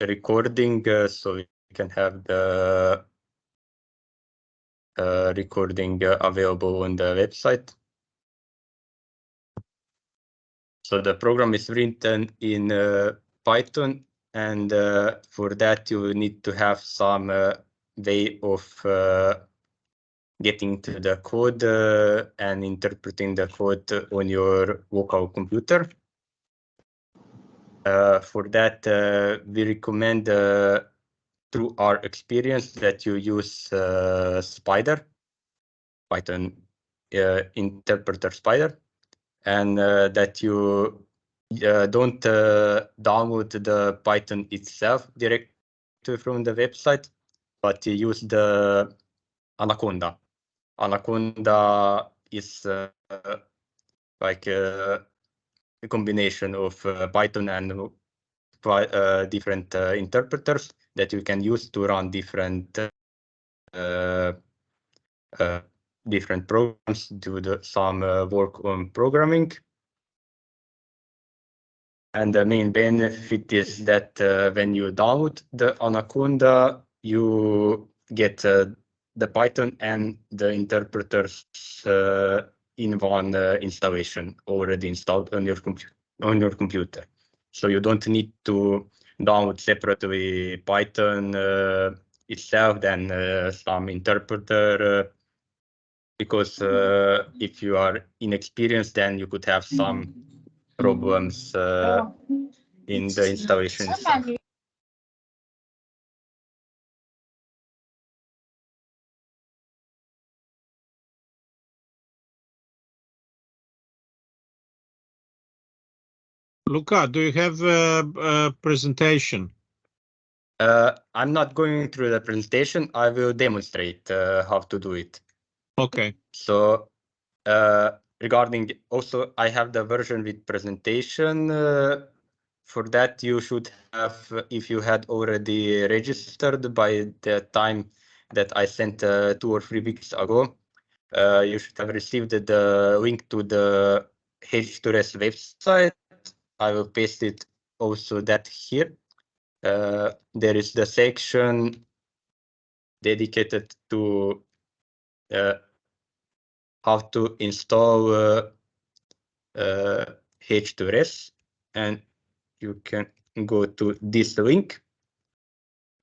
recording, so we can have the recording available on the website. So the program is written in Python, and for that you need to have some way of getting to the code and interpreting the code on your local computer. For that, we recommend, through our experience, that you use Spider, Python interpreter Spider, and that you don't download the Python itself directly from the website, but you use the Anaconda. Anaconda is like a combination of Python and different interpreters that you can use to run different programs, do some work on programming. And the main benefit is that when you download the Anaconda, you get the Python and the interpreters in one installation already installed on your computer. So you don't need to download separately Python itself, then some interpreter, because if you are inexperienced, then you could have some problems in the installation itself. Luca, do you have a presentation? I'm not going through the presentation. I will demonstrate how to do it. Okay. So regarding also, I have the version with presentation. For that, you should have, if you had already registered by the time that I sent 2 or 3 weeks ago, you should have received the link to the H2RES website. I will paste it also that here. There is the section dedicated to how to install H2RES, and you can go to this link.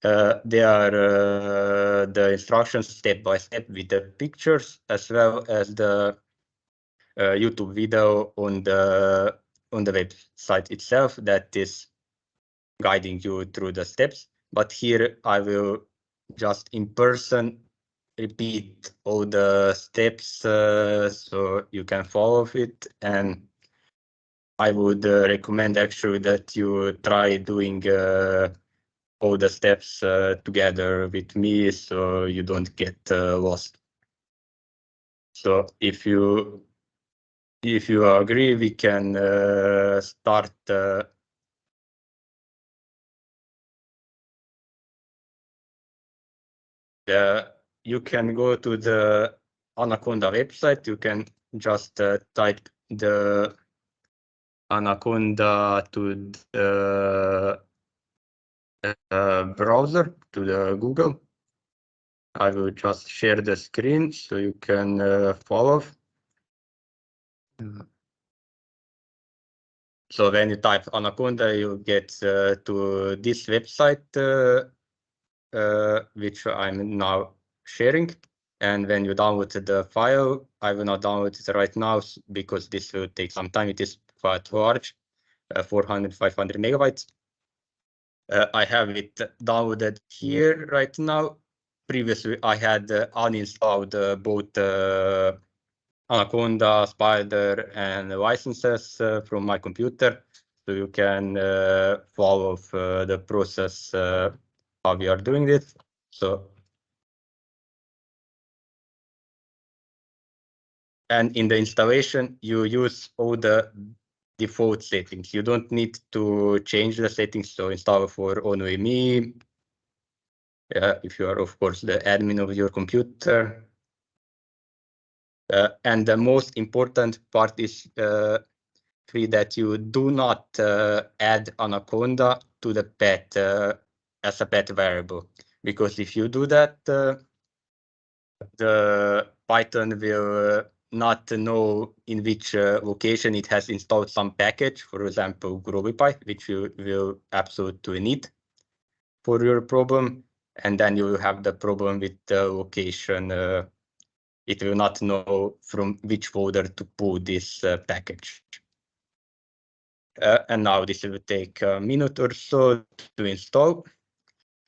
There are the instructions step by step with the pictures, as well as the YouTube video on the website itself that is guiding you through the steps. But here I will just in person repeat all the steps so you can follow it, and I would recommend actually that you try doing all the steps together with me, so you don't get lost. So if you agree, we can start. You can go to the Anaconda website. You can just type the Anaconda to the browser, to the Google. I will just share the screen so you can follow. So when you type Anaconda, you get to this website, which I'm now sharing. And when you download the file, I will not download it right now because this will take some time. It is quite large, 400, 500 megabytes. I have it downloaded here right now. Previously, I had uninstalled both Anaconda, Spider, and licenses from my computer. So you can follow the process how we are doing this. So, and in the installation, you use all the default settings. You don't need to change the settings. So install for only me. If you are, of course, the admin of your computer. And the most important part is that you do not add Anaconda to the path as a pet variable, because if you do that, the Python will not know in which location it has installed some package, for example, GurobiPy, which you will absolutely need for your problem. And then you will have the problem with the location. It will not know from which folder to pull this package. And now this will take a minute or so to install.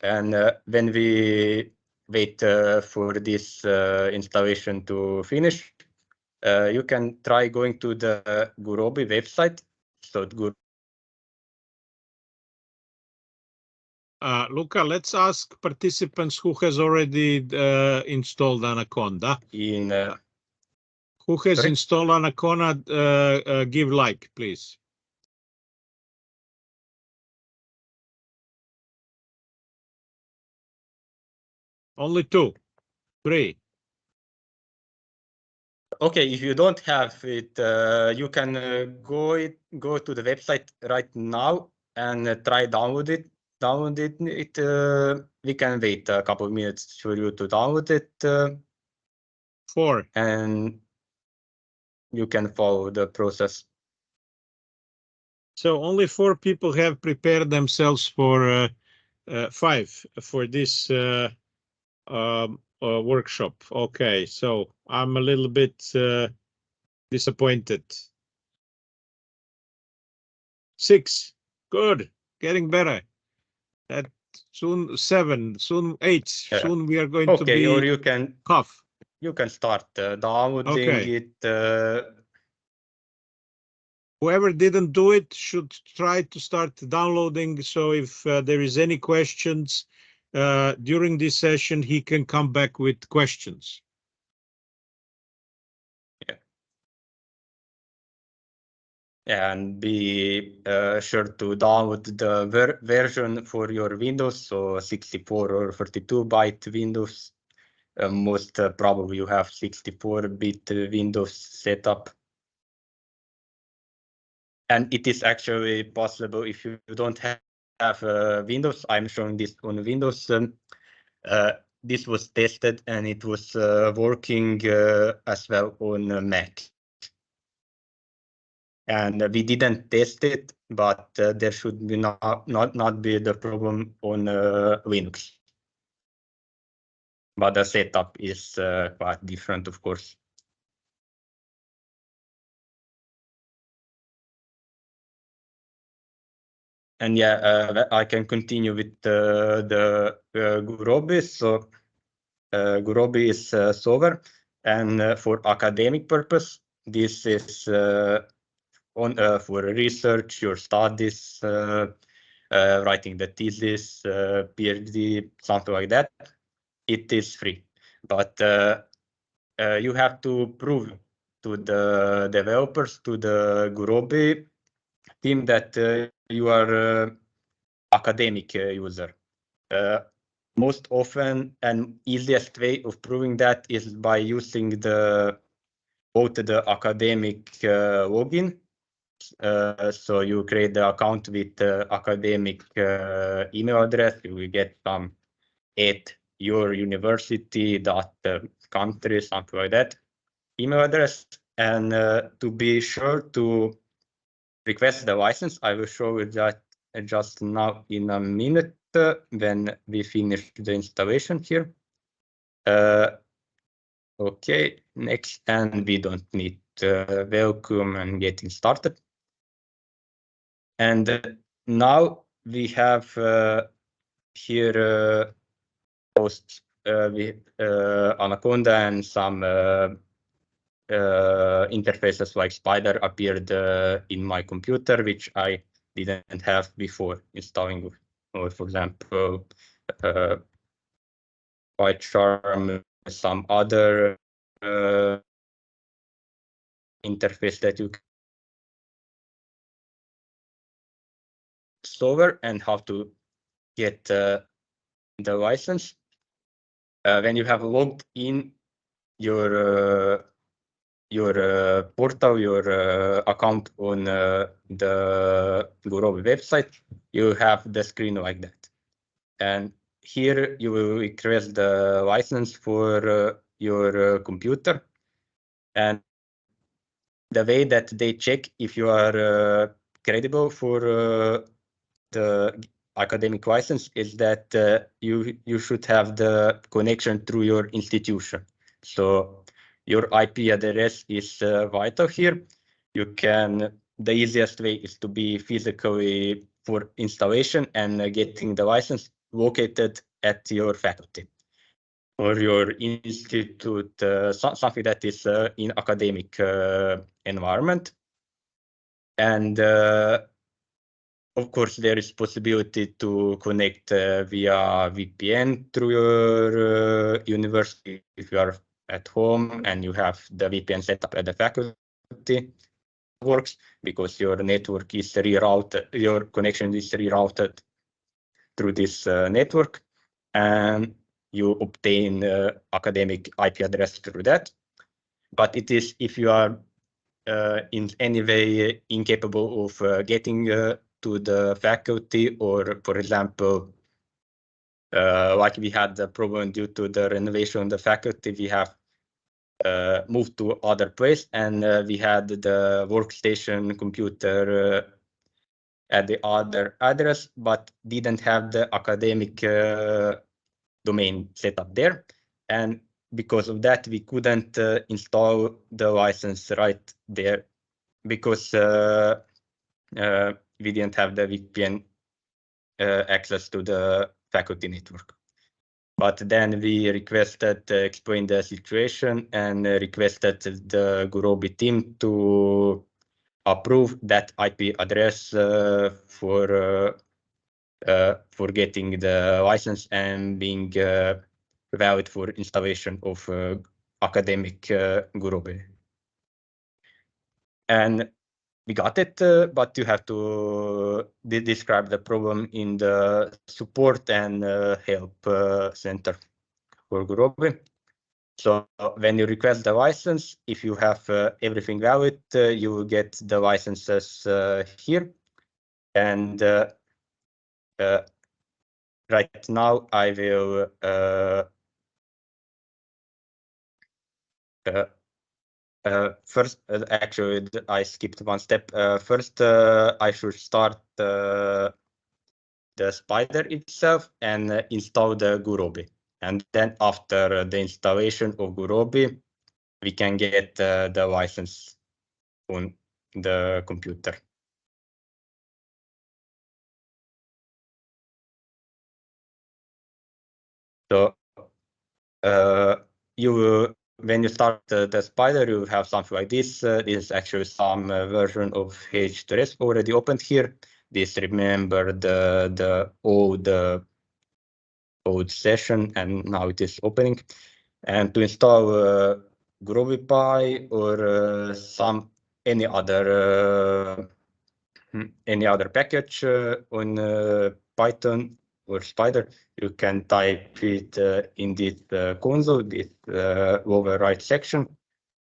And when we wait for this installation to finish, you can try going to the Gurobi website. So Luca, let's ask participants who has already installed Anaconda. Who has sorry? installed Anaconda, give like, please. Only 2, 3. Okay, if you don't have it, you can go to the website right now and try download it. We can wait a couple of minutes for you to download it. 4. And you can follow the process. So only 4 people have prepared themselves for 5 for this workshop. Okay, so I'm a little bit disappointed. 6, good, getting better. That soon 7, soon 8. Soon we are going to be. Or you can cough. You can start downloading it. Whoever didn't do it should try to start downloading. So if there is any questions during this session, he can come back with questions. And be sure to download the version for your Windows, so 64 or 32-byte Windows. Most probably you have 64-bit Windows setup. And it is actually possible if you don't have Windows. I'm showing this on Windows. This was tested and it was working as well on Mac. And we didn't test it, but there should be not be the problem on Linux. But the setup is quite different, of course. And yeah, I can continue with the Gurobi. So Gurobi is software, and for academic purpose, this is for research, your studies, writing the thesis, PhD, something like that. It is free, but you have to prove to the developers, to the Gurobi team that you are academic user. Most often and easiest way of proving that is by using both the academic login. So you create the account with academic email address. You will get some at your university.country, something like that, email address. And to be sure to request the license, I will show you that just now in a minute when we finish the installation here. Okay, next, and we don't need welcome and getting started. And now we have here posts with Anaconda and some interfaces like Spider appeared in my computer, which I didn't have before installing, or for example, PyCharm, some other interface that you can software and how to get the license. When you have logged in your portal, your account on the Gurobi website, you have the screen like that. And here you will request the license for your computer. And the way that they check if you are credible for the academic license is that you should have the connection through your institution. So your IP address is vital here. The easiest way is to be physically for installation and getting the license located at your faculty or your institute, something that is in academic environment. And of course, there is possibility to connect via VPN through your university if you are at home and you have the VPN set up at the faculty. Works because your network is rerouted, your connection is rerouted through this network, and you obtain academic IP address through that. But it is if you are in any way incapable of getting to the faculty, or for example, like we had the problem due to the renovation of the faculty, we have moved to other place and we had the workstation computer at the other address, but didn't have the academic domain set up there. And because of that, we couldn't install the license right there because we didn't have the VPN access to the faculty network. But then we requested, explained the situation and requested the Gurobi team to approve that IP address for getting the license and being valid for installation of academic Gurobi. And we got it, but you have to describe the problem in the support and help center for Gurobi. So when you request the license, if you have everything valid, you will get the licenses here. And right now I will first, actually, I skipped one step. First, I should start the spider itself and install the Gurobi. And then after the installation of Gurobi, we can get the license on the computer. So when you start the spider, you have something like this. This is actually some version of H2RES already opened here. This remember the old session, and now it is opening. And to install GrovyPy or any other package on Python or Spider, you can type it in this console, this lower right section,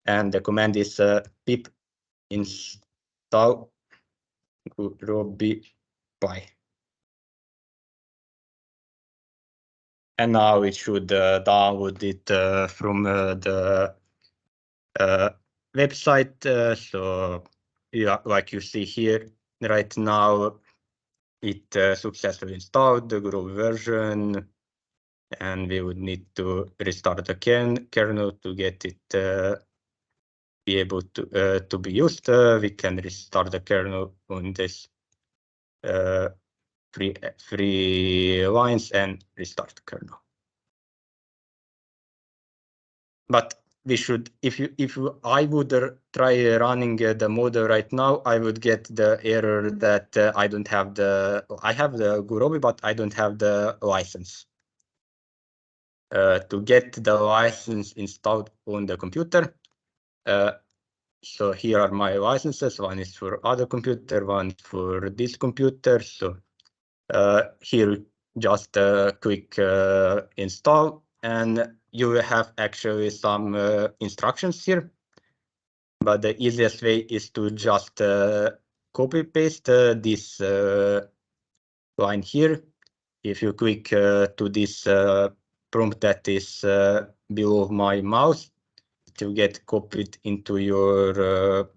and the command is pip install GrovyPy. And now it should download it from the website. So yeah, like you see here, right now it successfully installed the Groovy version, and we would need to restart the kernel to get it be able to be used. We can restart the kernel on this three lines and restart the kernel. But we should, if I would try running the model right now, I would get the error that I have the Gurobi, but I don't have the license. To get the license installed on the computer. So here are my licenses. One is for other computer, one is for this computer. So here just click install, and you will have actually some instructions here. But the easiest way is to just copy paste this line here if you click to this prompt that is below my mouse, it will get copied into your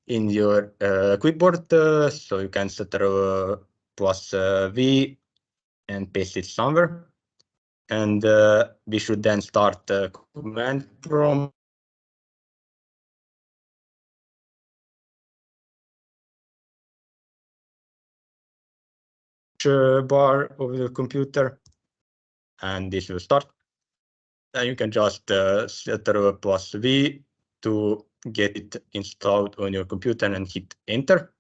in your clipboard, so you can Ctrl plus V and paste it somewhere. And we should then start the command prompt. Bar of the computer, and this will start. And you can just Ctrl plus V to get it installed on your computer and hit enter.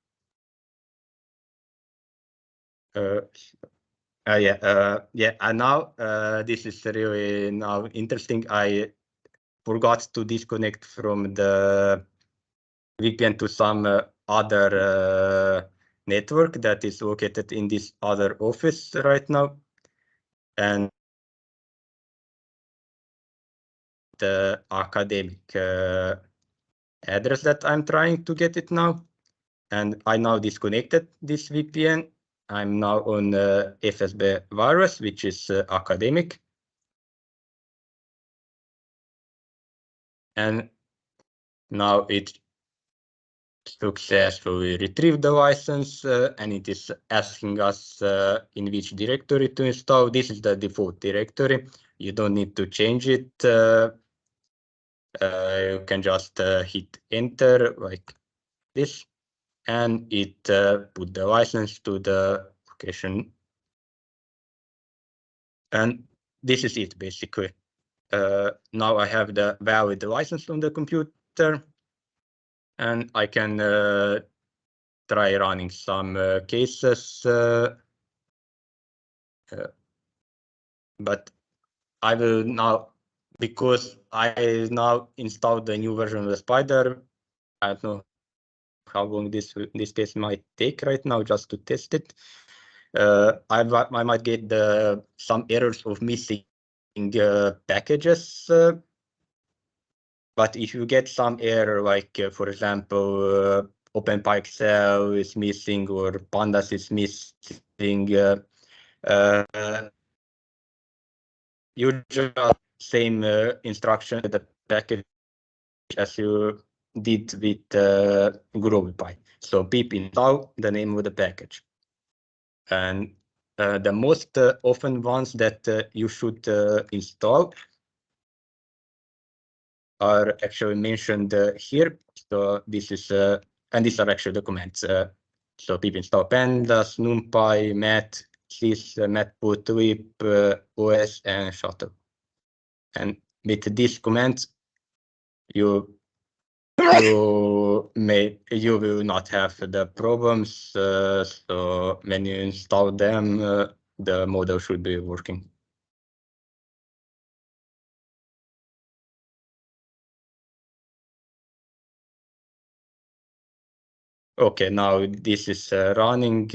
And now this is really now interesting. I forgot to disconnect from the VPN to some other network that is located in this other office right now, and the academic address that I'm trying to get it now. And I now disconnected this VPN. I'm now on H2RES, which is academic. And now it successfully retrieved the license, and it is asking us in which directory to install. This is the default directory. You don't need to change it. You can just hit enter like this, and it put the license to the location. And this is it basically. Now I have the valid license on the computer, and I can try running some cases, but I will now, because I now installed the new version of the Spider. I don't know how long this case might take right now just to test it. I might get some errors of missing packages. But if you get some error, like for example, OpenPyXL is missing or Pandas is missing, you just same instruction the package as you did with GurobiPy. So pip install the name of the package. And the most often ones that you should install are actually mentioned here. So this is, and these are actually the commands. So pip install pandas, numpy, mat, sys, matplotlib, os, and shuttle. And with these commands, you will not have the problems. So when you install them, the model should be working. Okay, now this is running,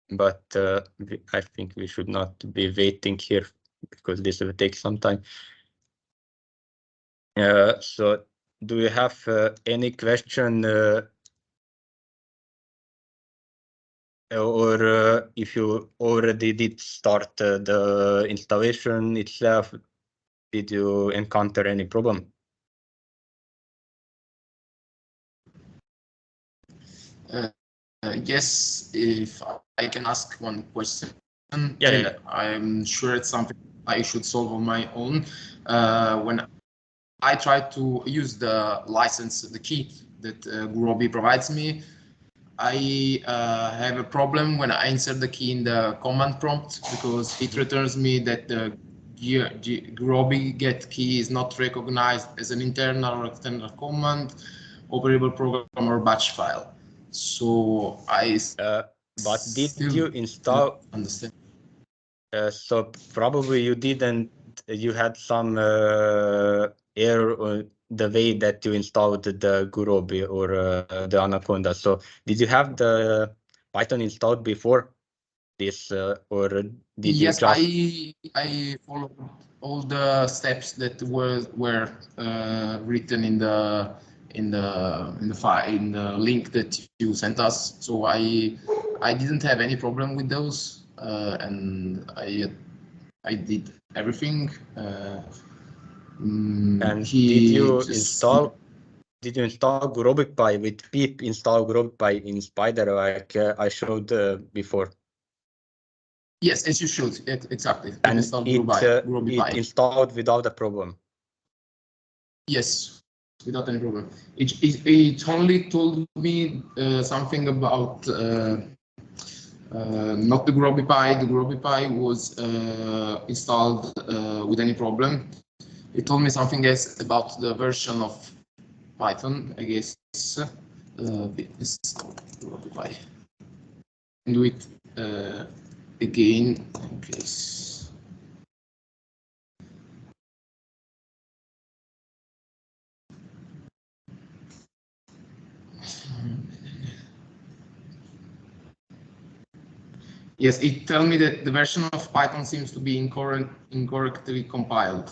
but I think we should not be waiting here because this will take some time. So do you have any question or if you already did start the installation itself, did you encounter any problem? Yes, if I can ask one question. Yeah. I'm sure it's something I should solve on my own. When I try to use the license, the key that Gurobi provides me, I have a problem when I insert the key in the command prompt because it returns me that the Gurobi get key is not recognized as an internal or external command, operable program, or batch file. So but did you install? Understand. So probably you didn't. You had some error on the way that you installed the Gurobi or the Anaconda. So did you have the Python installed before this, or did you just? I followed all the steps that were written in in the file, in the link that you sent us. So I didn't have any problem with those, and I did everything. And did you install GrobiPy with pip install GrobiPy in Spider like I showed before? Yes, as you should. Exactly. And GrobiPy. it installed without a problem. Yes, without any problem. It only told me something about not the GrobiPy. The GrobiPy was installed with any problem. It told me something else about the version of Python, I guess. This GrobiPy. Do it again in case. Yes, it tells me that the version of Python seems to be incorrectly compiled.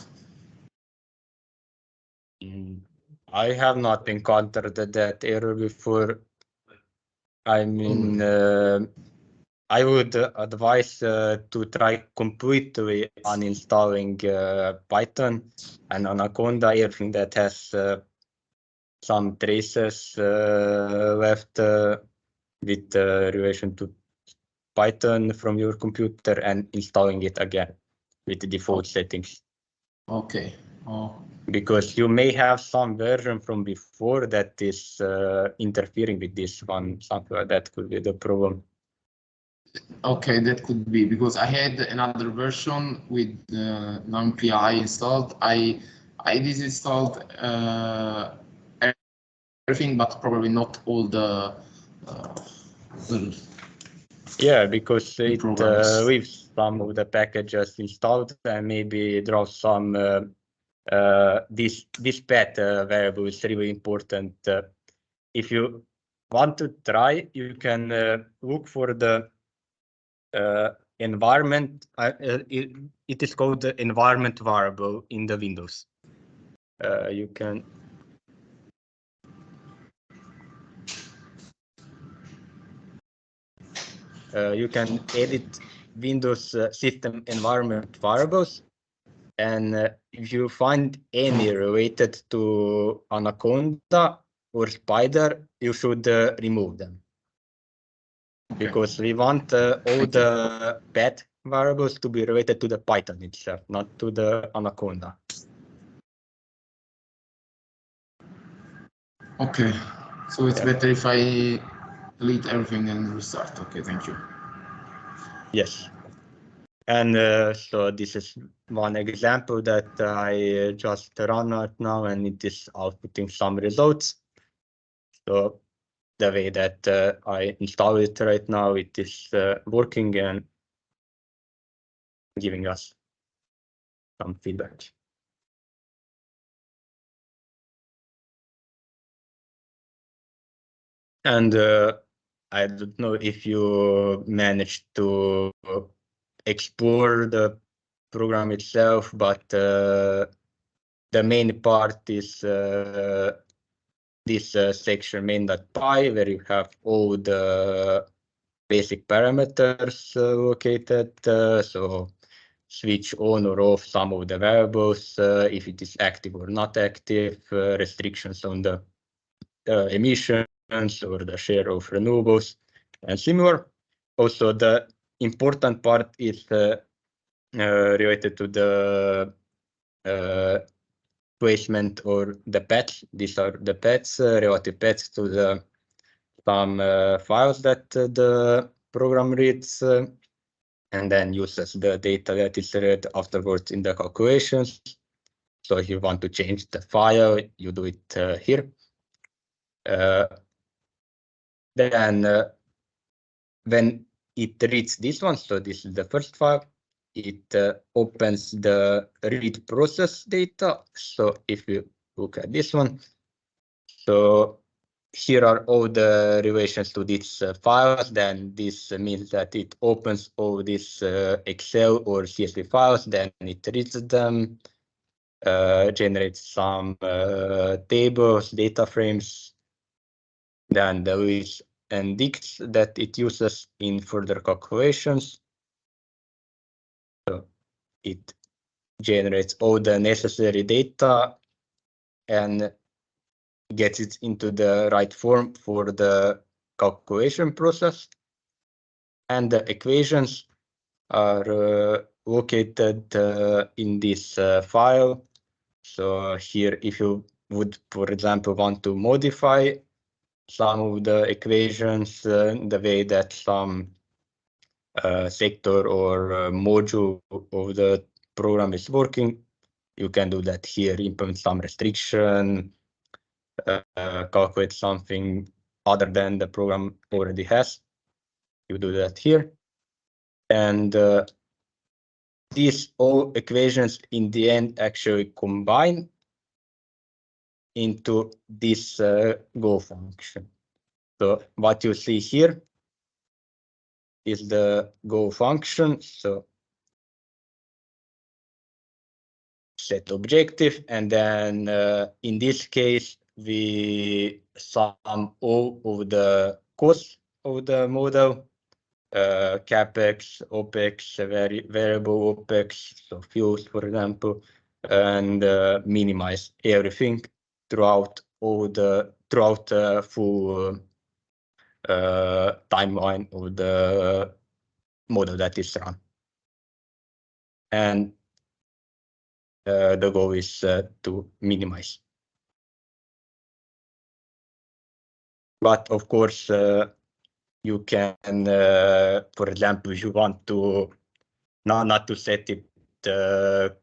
I have not encountered that error before. I mean, I would advise to try completely uninstalling Python and Anaconda, everything that has some traces left with relation to Python from your computer and installing it again with the default settings. Okay. Because you may have some version from before that is interfering with this one, something like that could be the problem. Okay, that could be because I had another version with NumPy installed. I disinstalled everything, but probably not all the yeah, because it leaves some of the packages installed and maybe draws some this path variable is really important. If you want to try, you can look for the environment. It is called the environment variable in the Windows. You can edit Windows system environment variables, and if you find any related to Anaconda or Spider, you should remove them. Okay. Because we want all the path variables to be related to the Python itself, not to the Anaconda. Okay, so it's better if I delete everything and restart. Okay, thank you. Yes. And so this is one example that I just run right now, and it is outputting some results. So the way that I install it right now, it is working and giving us some feedback. And I don't know if you managed to explore the program itself, but the main part is this section main.py, where you have all the basic parameters located. So switch on or off some of the variables, if it is active or not active, restrictions on the emissions or the share of renewables and similar. Also, the important part is related to the placement or the paths. These are the paths, relative paths to the some files that the program reads and then uses the data that is read afterwards in the calculations. So if you want to change the file, you do it here. Then when it reads this one, so this is the first file, it opens the read process data. So if you look at this one, so here are all the relations to these files. Then this means that it opens all these Excel or CSV files, then it reads them, generates some tables, data frames, then the lists and dicts that it uses in further calculations. So it generates all the necessary data and gets it into the right form for the calculation process. And the equations are located in this file. So here, if you would, for example, want to modify some of the equations, the way that some sector or module of the program is working, you can do that here, implement some restriction, calculate something other than the program already has. You do that here. And these all equations in the end actually combine into this Go function. So what you see here is the Go function. So set objective, and then in this case we sum all of the costs of the model, capex, opex, variable opex, so fuels, for example, and minimize everything throughout the full timeline of the model that is run. And the goal is to minimize. But of course, you can, for example, if you want to not to set it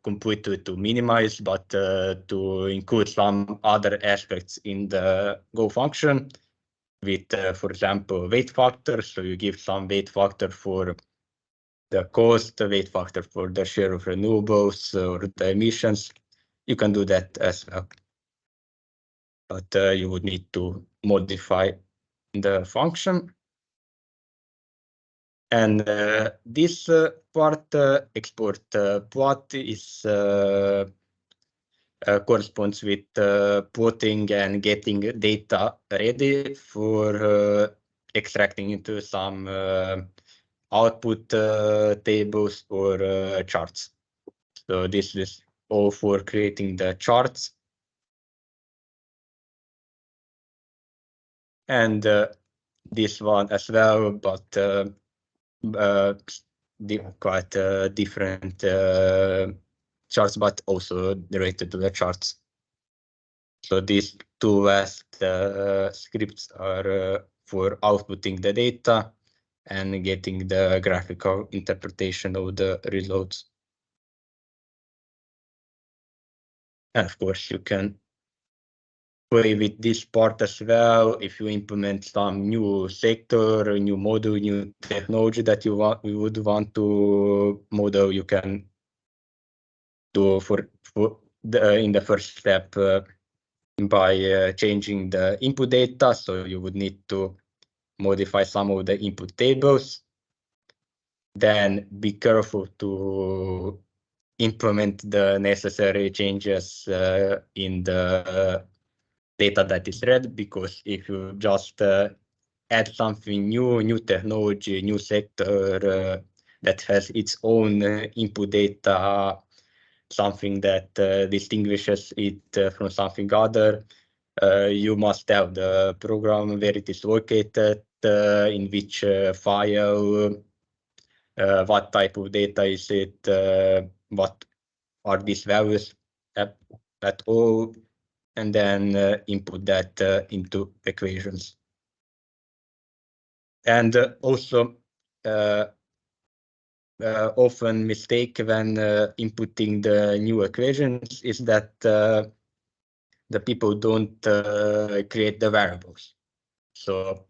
completely to minimize, but to include some other aspects in the Go function with, for example, weight factor. So you give some weight factor for the cost, the weight factor for the share of renewables or the emissions. You can do that as well. But you would need to modify the function. And this part export plot is corresponds with plotting and getting data ready for extracting into some output tables or charts. So this is all for creating the charts. And this one as well, but quite different charts, but also related to the charts. So these two last scripts are for outputting the data and getting the graphical interpretation of the results. And of course, you can play with this part as well. If you implement some new sector, a new model, new technology that you would want to model, you can do in the first step by changing the input data. So you would need to modify some of the input tables. Then be careful to implement the necessary changes in the data that is read, because if you just add something new technology, new sector that has its own input data, something that distinguishes it from something other, you must have the program where it is located, in which file, what type of data is it, what are these values at all, and then input that into equations. And also often mistake when inputting the new equations is that the people don't create the variables. So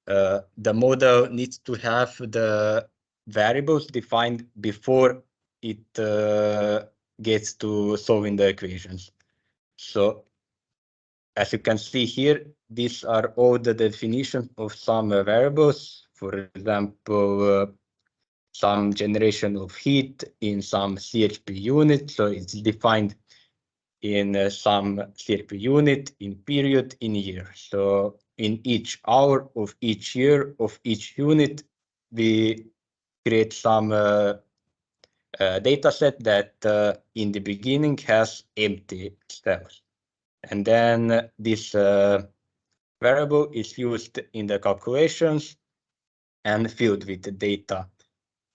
the model needs to have the variables defined before it gets to solving the equations. So as you can see here, these are all the definitions of some variables. For example, some generation of heat in some CHP unit. So it's defined in some CRP unit, in period, in year. So in each hour of each year of each unit, we create some data set that in the beginning has empty cells. And then this variable is used in the calculations and filled with the data.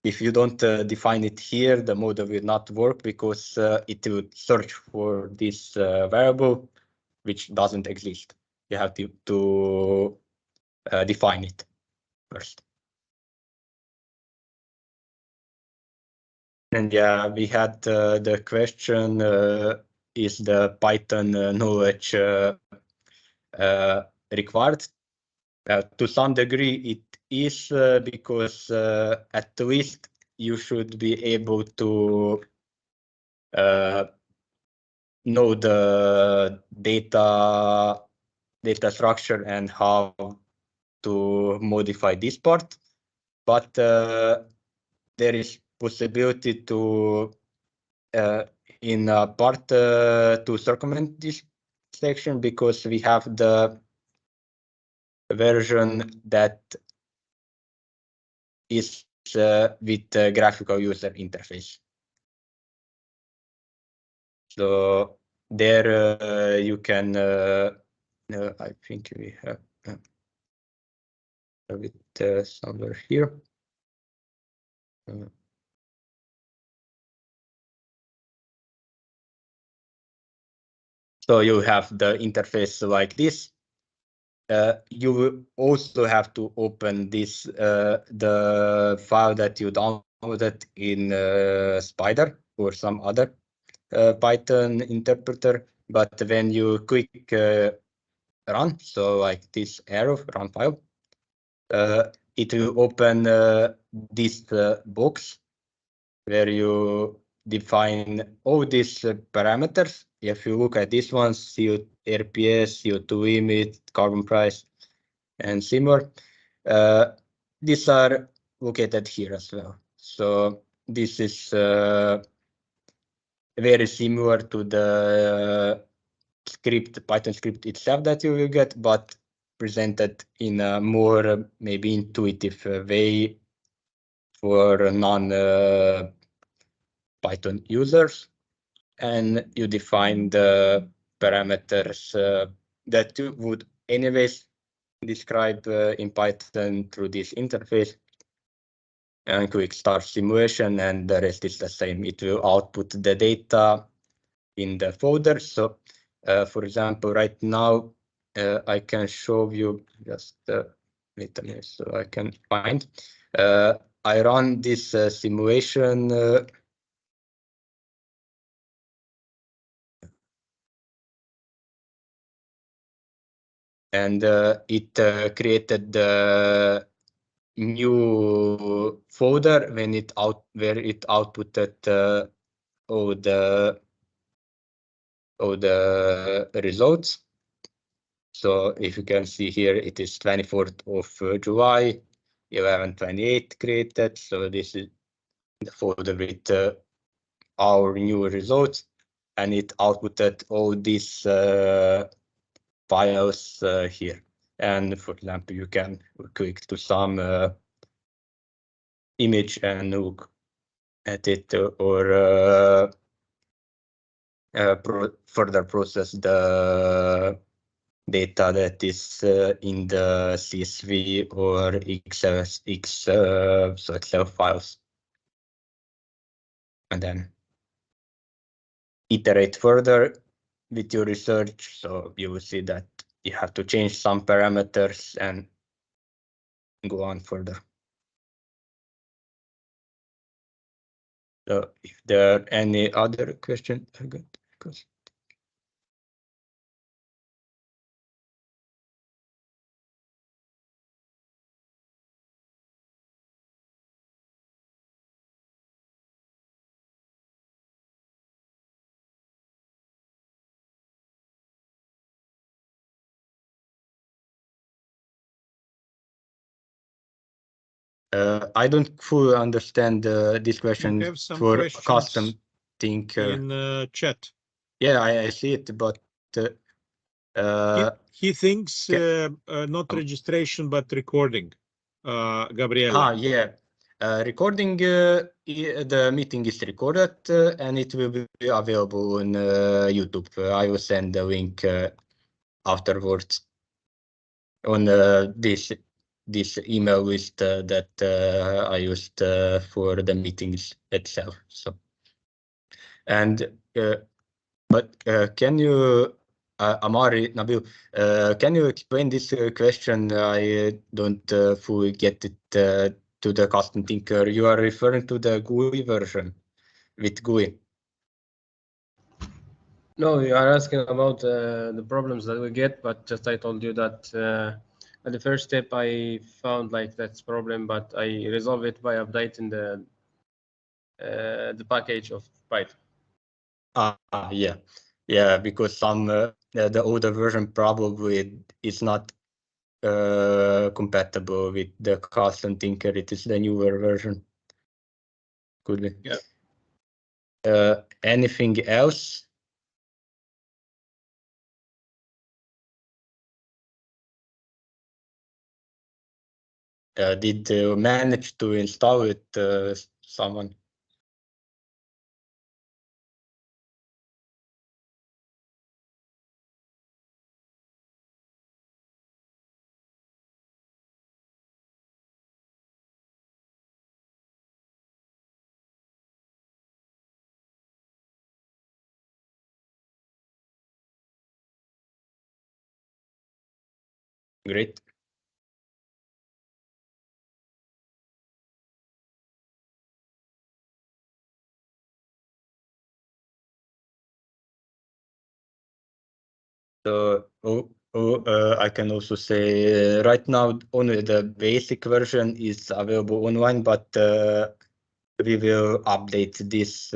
If you don't define it here, the model will not work because it will search for this variable, which doesn't exist. You have to define it first. And yeah, we had the question, is the Python knowledge required? To some degree it is, because at least you should be able to know the data structure and how to modify this part. But there is possibility to in part to circumvent this section, because we have the version that is with the graphical user interface. So there you can, I think we have it somewhere here. So you have the interface like this. You will also have to open this, the file that you downloaded in Spider or some other Python interpreter. But when you click run, so like this arrow, run file, it will open this box where you define all these parameters. If you look at this one, RPS, CO2 limit, carbon price, and similar, these are located here as well. So this is very similar to the Python script itself that you will get, but presented in a more maybe intuitive way for non-Python users. And you define the parameters that you would anyways describe in Python through this interface, and click start simulation, and the rest is the same. It will output the data in the folder. So for example, right now I can show you just wait a minute so I can find. I run this simulation and it created the new folder when where it outputted all the results. So if you can see here, it is 24th of July, 11:28 created. So this is the folder with our new results, and it outputted all these files here. And for example, you can click to some image and look at it, or further process the data that is in the CSV or XLSX, so Excel files, and then iterate further with your research. So you will see that you have to change some parameters and go on further. So if there are any other questions, I don't fully understand this question We have some for questions custom thing. in chat. Yeah, I see it, but he thinks not registration but recording. Gabriele. Yeah. Recording, the meeting is recorded and it will be available on YouTube. I will send the link afterwards on this email list that I used for the meetings itself. So, and but can you, Amari, Nabil, can you explain this question? I don't fully get it to the custom tinker. You are referring to the GUI version with GUI. No, you are asking about the problems that we get, but just I told you that at the first step I found like that's problem, but I resolve it by updating the package of Python. Yeah, because some the older version probably is not compatible with the custom tinker. It is the newer version. Could be. Yeah. Anything else? Did you manage to install it, someone? Great. So, I can also say right now only the basic version is available online, but we will update this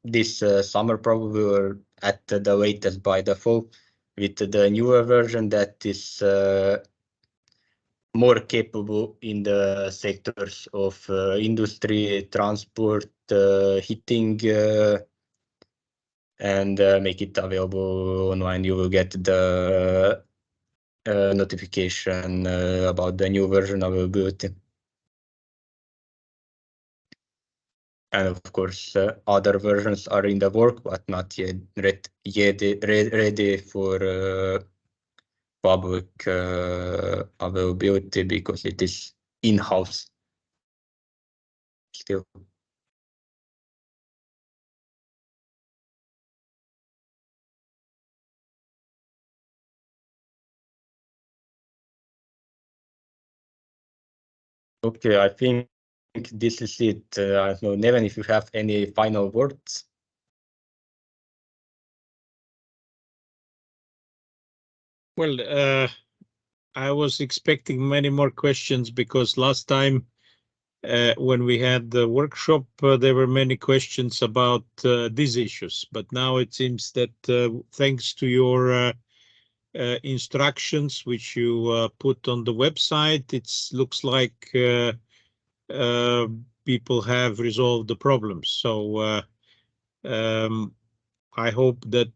this summer probably, or at the latest by the fall, with the newer version that is more capable in the sectors of industry, transport, heating, and make it available online. You will get the notification about the new version availability. And of course, other versions are in the work, but not yet ready for public availability because it is in-house still. Okay, I think this is it. I don't know, Neven, if you have any final words. Well, I was expecting many more questions because last time when we had the workshop, there were many questions about these issues. But now it seems that thanks to your instructions, which you put on the website, it looks like people have resolved the problems. So I hope that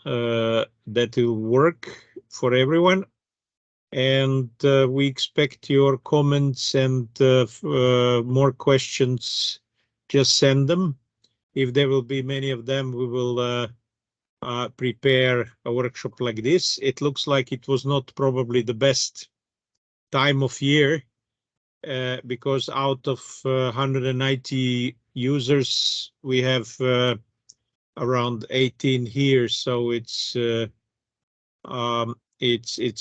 that will work for everyone. And we expect your comments and more questions. Just send them. If there will be many of them, we will prepare a workshop like this. It looks like it was not probably the best time of year because out of 190 users, we have around 18 here, so it's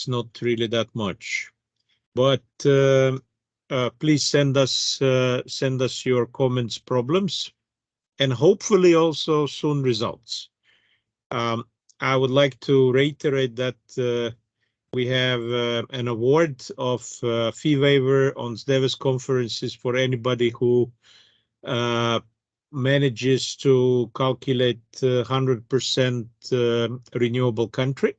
not really that much. But please send us your comments, problems, and hopefully also soon results. I would like to reiterate that we have an award of fee waiver on SDEVES conferences for anybody who manages to calculate 100% renewable country.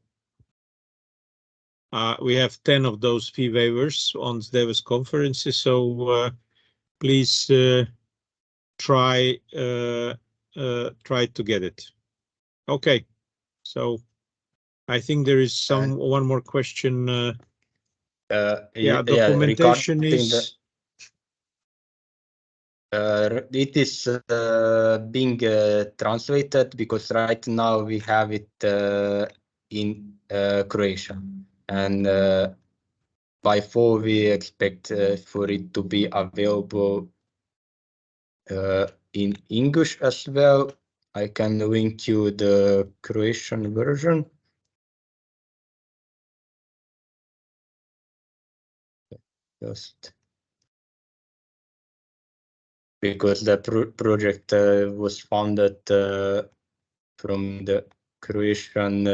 We have 10 of those fee waivers on SDEVES conferences, so please try to get it. Okay, so I think there is one more question. Documentation is. It is being translated because right now we have it in Croatian, and by fall we expect for it to be available in English as well. I can link you the Croatian version. Just because the project was funded from the Croatian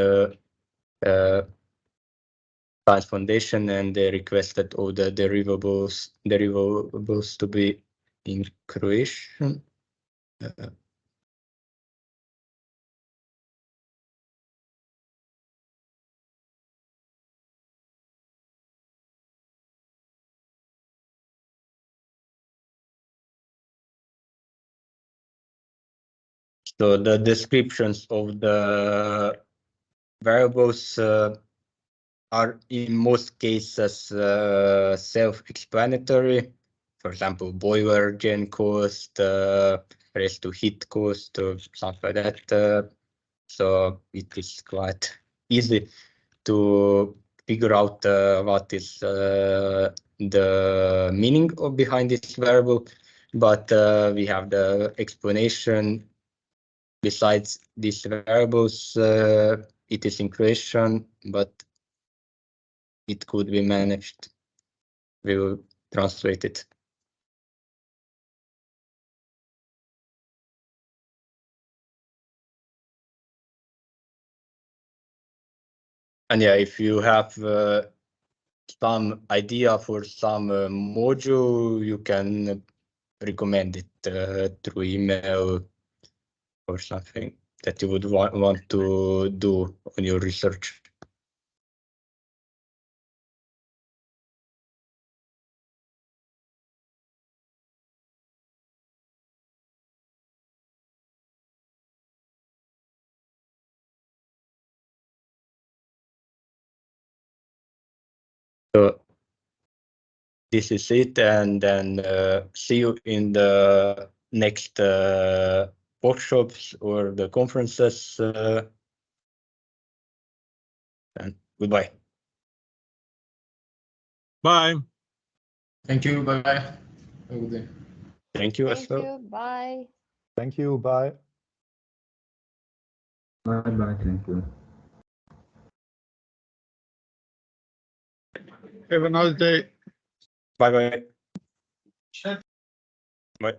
Science Foundation, and they requested all the derivables to be in Croatian. So the descriptions of the variables are in most cases self-explanatory. For example, boiler gen cost, raise to heat cost, or something like that. So it is quite easy to figure out what is the meaning behind this variable. But we have the explanation. Besides these variables, it is in Croatian, but it could be managed. We will translate it. And yeah, if you have some idea for some module, you can recommend it through email or something that you would want to do on your research. So this is it, and then see you in the next workshops or the conferences, and goodbye. Bye. Thank you. Bye bye. Have a good day. Thank you as well. Thank you. Bye. Thank you. Bye. Bye. Thank you. Have a nice day. Bye bye. Bye.